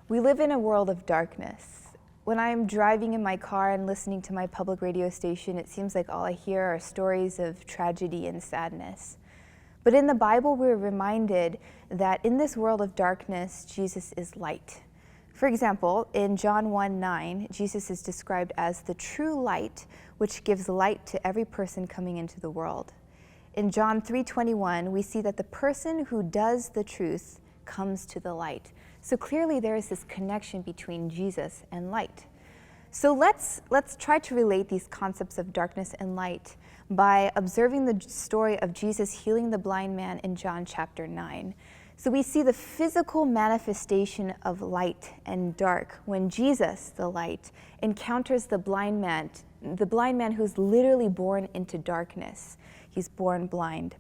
We live in a world of darkness. When I'm driving in my car and listening to my public radio station, it seems like all I hear are stories of tragedy and sadness. But in the Bible, we're reminded that in this world of darkness, Jesus is light. For example, in John 1:9, Jesus is described as the true light, which gives light to every person coming into the world. In John 3:21, we see that the person who does the truth comes to the light. So clearly there is this connection between Jesus and light. So let's try to relate these concepts of darkness and light by observing the story of Jesus healing the blind man in John chapter 9. So we see the physical manifestation of light and dark when Jesus, the light, encounters the blind man who's literally born into darkness. He's born blind.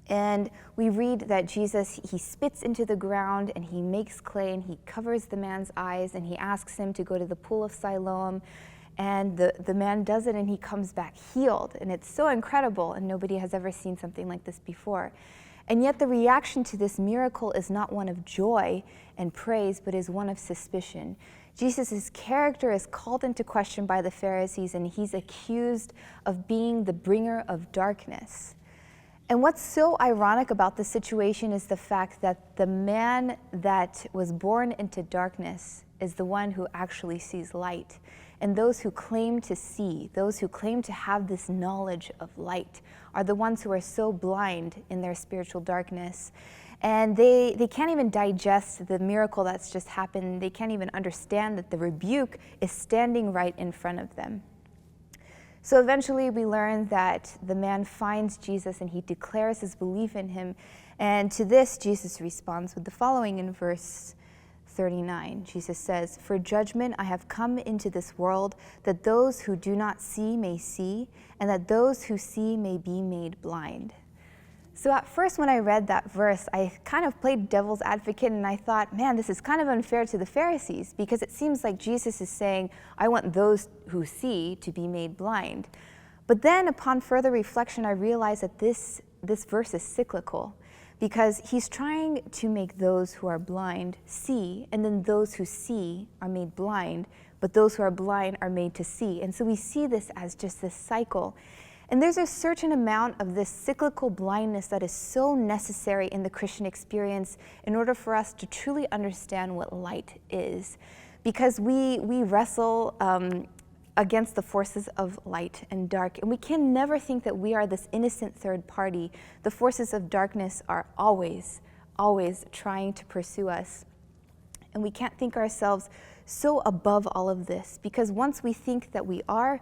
And we read that Jesus, he spits into the ground and he makes clay and he covers the man's eyes and he asks him to go to the pool of Siloam. And the man does it and he comes back healed. And it's so incredible and nobody has ever seen something like this before. And yet the reaction to this miracle is not one of joy and praise, but is one of suspicion. Jesus' character is called into question by the Pharisees and he's accused of being the bringer of darkness. And what's so ironic about this situation is the fact that the man that was born into darkness is the one who actually sees light. And those who claim to see, those who claim to have this knowledge of light, are the ones who are so blind in their spiritual darkness. And they can't even digest the miracle that's just happened. They can't even understand that the rebuke is standing right in front of them. So eventually we learn that the man finds Jesus and he declares his belief in him. And to this, Jesus responds with the following in verse 39. Jesus says, "For judgment I have come into this world, that those who do not see may see, and that those who see may be made blind." So at first when I read that verse, I kind of played devil's advocate and I thought, man, this is kind of unfair to the Pharisees because it seems like Jesus is saying, I want those who see to be made blind. But then upon further reflection, I realized that this verse is cyclical because he's trying to make those who are blind see, and then those who see are made blind, but those who are blind are made to see. And so we see this as just this cycle. And there's a certain amount of this cyclical blindness that is so necessary in the Christian experience in order for us to truly understand what light is. Because we wrestle against the forces of light and dark, and we can never think that we are this innocent third party. The forces of darkness are always trying to pursue us. And we can't think ourselves so above all of this, because once we think that we are,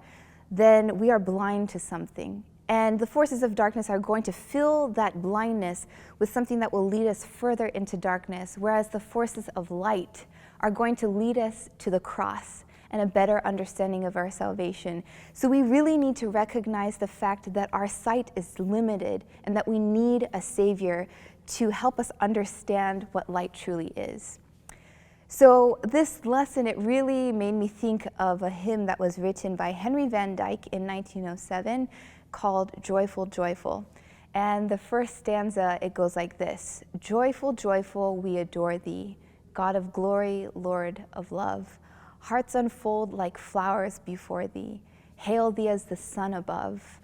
then we are blind to something. And the forces of darkness are going to fill that blindness with something that will lead us further into darkness, whereas the forces of light are going to lead us to the cross and a better understanding of our salvation. So we really need to recognize the fact that our sight is limited and that we need a Savior to help us understand what light truly is. So this lesson, it really made me think of a hymn that was written by Henry Van Dyke in 1907 called Joyful, Joyful. And the first stanza, it goes like this: "Joyful, joyful, we adore thee, God of glory, Lord of love. Hearts unfold like flowers before thee, hail thee as the sun above.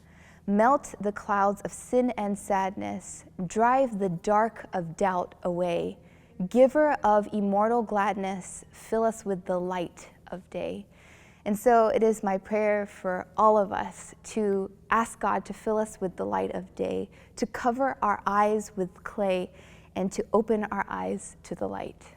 Melt the clouds of sin and sadness, drive the dark of doubt away. Giver of immortal gladness, fill us with the light of day." And so it is my prayer for all of us to ask God to fill us with the light of day, to cover our eyes with clay, and to open our eyes to the light.